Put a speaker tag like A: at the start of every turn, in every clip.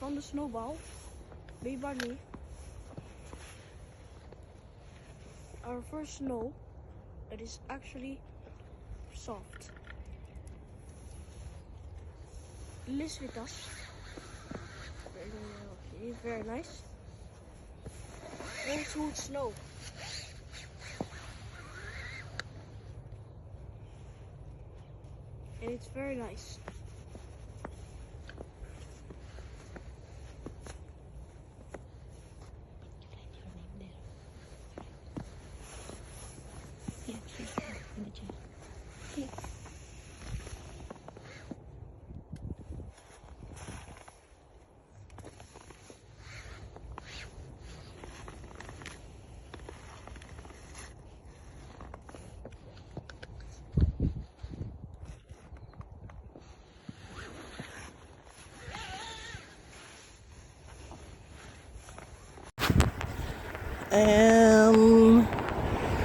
A: from the snowball, Bay Barley. Our first snow, it is actually soft. Lives with us. Okay, very nice. Very smooth snow. And it's very nice.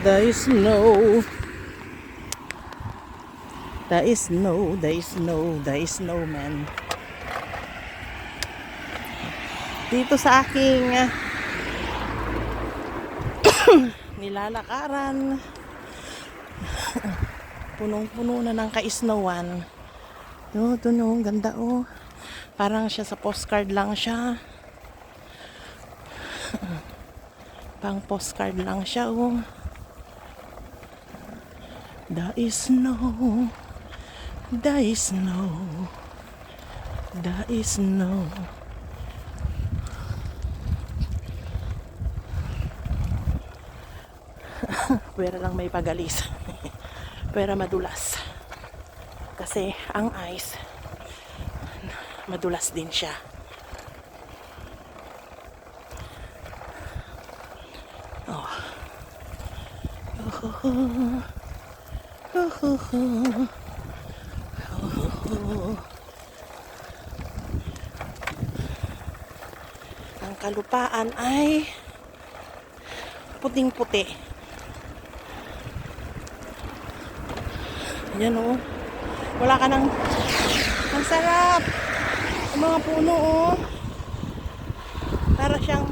B: There is snow. There is snow, there is snow, there is snow, man. Dito sa aking nilalakaran, punong-puno na ng ka-snowan. No, ito no, ganda oh. Parang siya sa postcard lang siya. Pang postcard lang siya oh. There is snow. There is snow. There is snow. Pwera lang may pagalis. Pwera madulas. Kasi ang ice madulas din siya. Oh. Ang kalupaan ay puting-puti. Yan oh. Wala ka ng... Ang sarap! Ang mga puno oh. Para siyang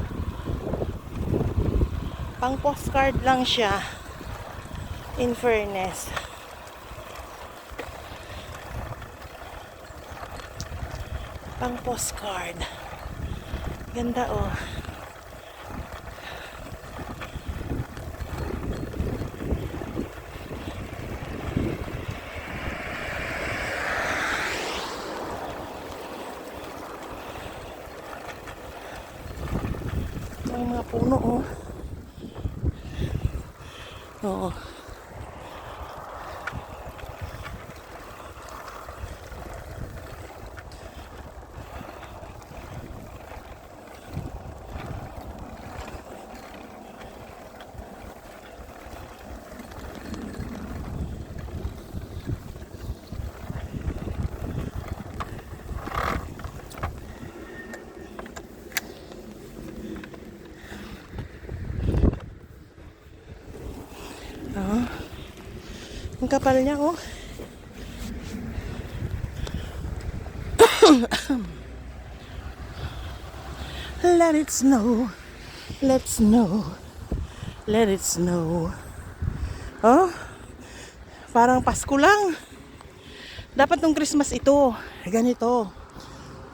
B: pang postcard lang siya. In fairness. Pang postcard. Ganda oh. May mga puno oh. Oo. Ang kapal niya oh. Let it snow. Let snow. Let it snow. Oh, parang Pasko lang. Dapat nung Christmas ito. Ganito.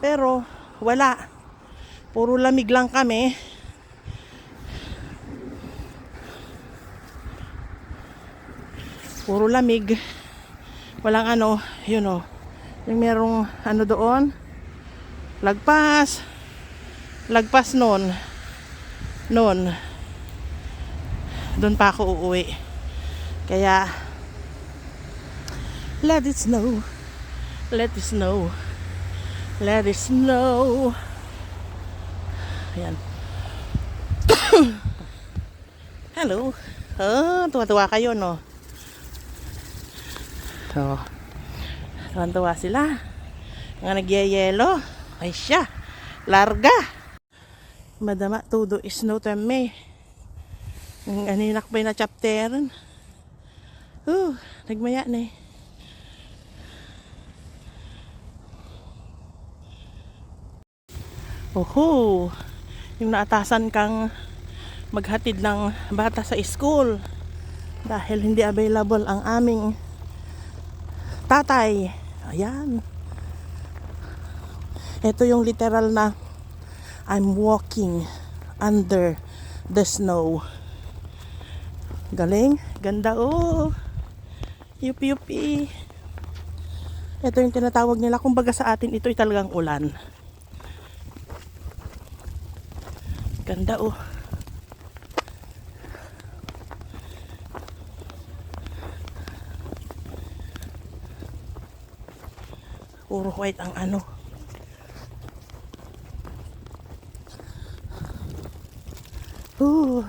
B: Pero wala. Puro lamig lang kami. Puro lamig. Walang ano, yun o. Yung merong ano doon. Lagpas. Lagpas nun. Doon pa ako uuwi. Kaya, let it snow. Let it snow. Let it snow. Ayan. Hello. Oh, tuwa-tuwa kayo, no? So, tuwa-tuwa sila. Nga nagyayelo. Ay siya. Larga. Madama, todo is no time me. Ang aninak pa na chapteran. Nagmaya na eh. Oho, yung naatasan kang maghatid ng bata sa school dahil hindi available ang aming tatay. Ayan. Ito yung literal na I'm walking under the snow. Galing, ganda oh. Yupi yupi. Ito yung tinatawag nila, kumbaga sa atin ito ay talagang ulan. Ganda oh. Puro white ang ano. Ooh.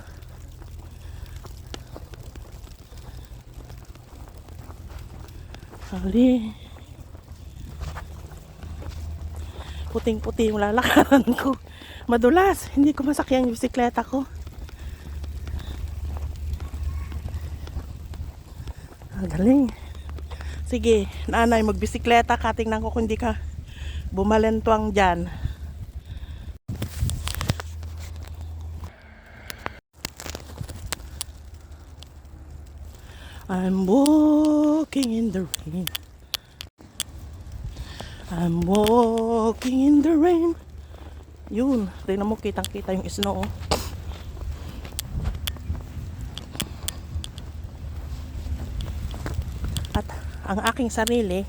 B: Sorry. Puting-puti yung lalakaran ko. Madulas. Hindi ko masakyan yung bisikleta ko. Ang galing. Sige, nanay, magbisikleta ka. Tingnan ko kung hindi ka bumalentwang dyan. I'm walking in the rain. I'm walking in the rain. Yun, tingnan mo, kitang-kita yung snow. At ang aking sarili,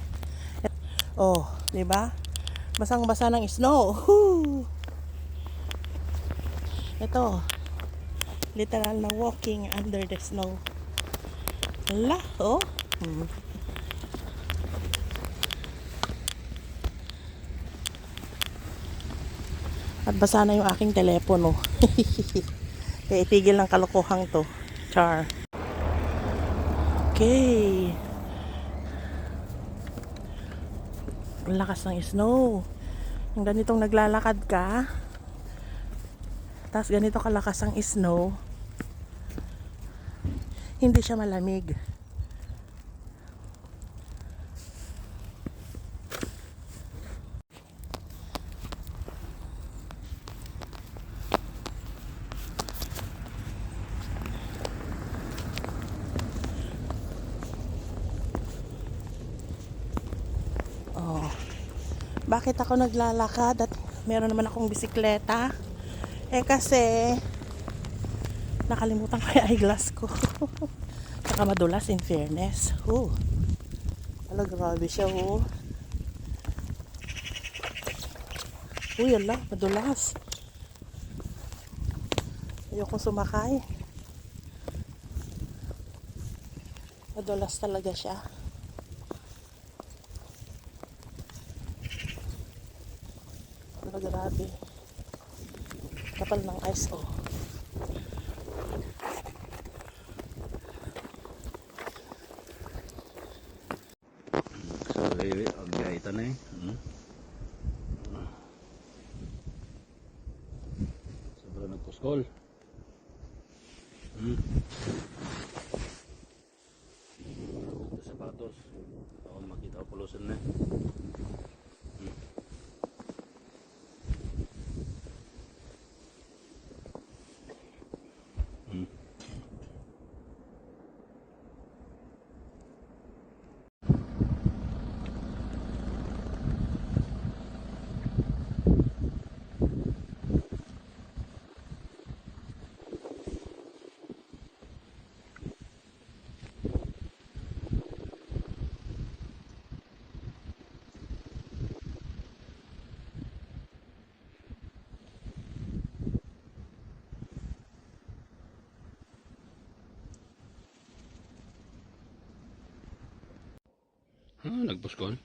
B: oh, 'di ba? Basang-basa ng snow. Whoo! Ito, literal na walking under the snow. Hala, oh. At basa na yung aking telepono. Kaya itigil ng kalokohang to. Char. Okay. Ang lakas ng snow. Yung ganitong naglalakad ka, tapos ganito kalakas ang snow, hindi siya malamig. Oh. Bakit ako naglalakad at meron naman akong bisikleta? Eh kasi nakalimutan ko yung eyeglass ko. Saka madulas in fairness. Oh. Ala, grabe siya oh. Uy, ala, madulas. Ayokong sumakay. Madulas talaga siya. Ala, grabe. Kapal ng ice oh.
A: Sarili, agay na eh. Sobra nagpuskol. Sa sapatos. Ako makita ko pulusan na. Nagpuskol.